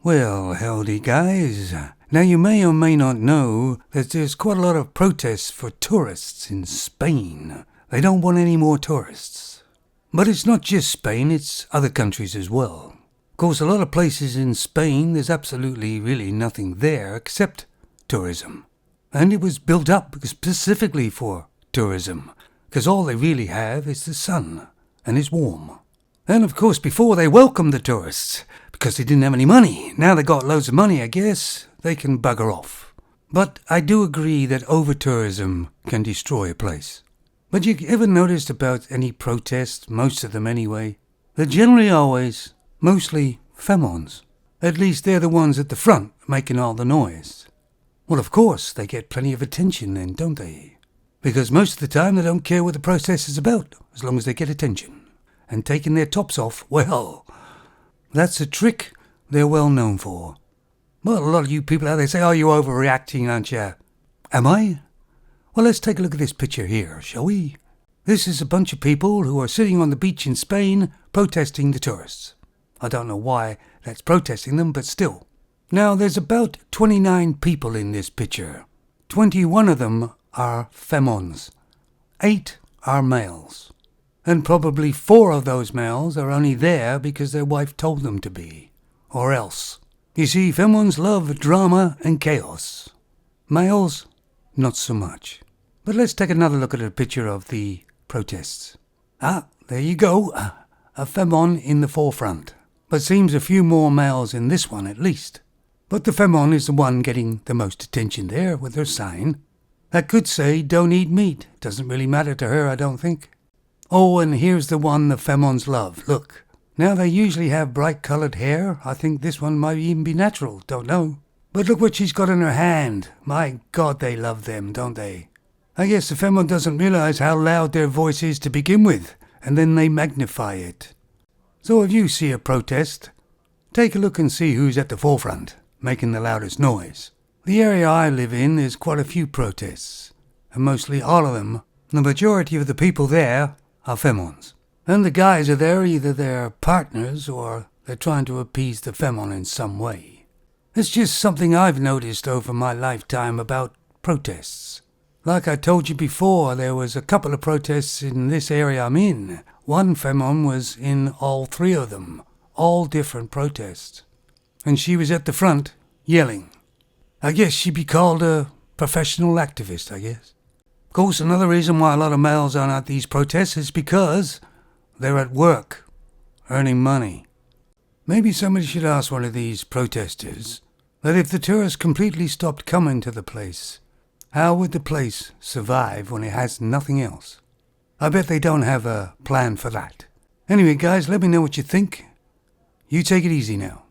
Well, howdy guys. Now you may or may not know that there's quite a lot of protests for tourists in Spain. They don't want any more tourists. But it's not just Spain, it's other countries as well. Of course, a lot of places in Spain, there's absolutely really nothing there except tourism. And it was built up specifically for tourism, because all they really have is the sun, and it's warm. And of course, before they welcomed the tourists, because they didn't have any money. Now they got loads of money, I guess, they can bugger off. But I do agree that over-tourism can destroy a place. But you ever noticed about any protests, most of them anyway? They're generally always, mostly femons. At least they're the ones at the front making all the noise. Well, of course, they get plenty of attention then, don't they? Because most of the time they don't care what the protest is about, as long as they get attention. And taking their tops off, well, that's a trick they're well known for. Well, a lot of you people out there say, oh, you're overreacting, aren't you? Am I? Well, let's take a look at this picture here, shall we? This is a bunch of people who are sitting on the beach in Spain protesting the tourists. I don't know why that's protesting them, but still. Now, there's about 29 people in this picture. 21 of them are femons. 8 are males. And probably 4 of those males are only there because their wife told them to be. Or else. You see, femons love drama and chaos. Males, not so much. But let's take another look at a picture of the protests. Ah, there you go. A femon in the forefront. But seems a few more males in this one at least. But the femon is the one getting the most attention there with her sign. That could say, don't eat meat. Doesn't really matter to her, I don't think. Oh, and here's the one the femons love. Look. Now, they usually have bright-coloured hair. I think this one might even be natural. Don't know. But look what she's got in her hand. My God, they love them, don't they? I guess the femon doesn't realise how loud their voice is to begin with, and then they magnify it. So if you see a protest, take a look and see who's at the forefront, making the loudest noise. The area I live in, there's quite a few protests, and mostly all of them, the majority of the people there, are femons. And the guys are there, either they're partners or they're trying to appease the femon in some way. It's just something I've noticed over my lifetime about protests. Like I told you before, there was a couple of protests in this area I'm in. One femon was in all 3 of them, all different protests. And she was at the front, yelling. I guess she'd be called a professional activist, I guess. Of course, another reason why a lot of males aren't at these protests is because they're at work, earning money. Maybe somebody should ask one of these protesters that if the tourists completely stopped coming to the place, how would the place survive when it has nothing else? I bet they don't have a plan for that. Anyway, guys, let me know what you think. You take it easy now.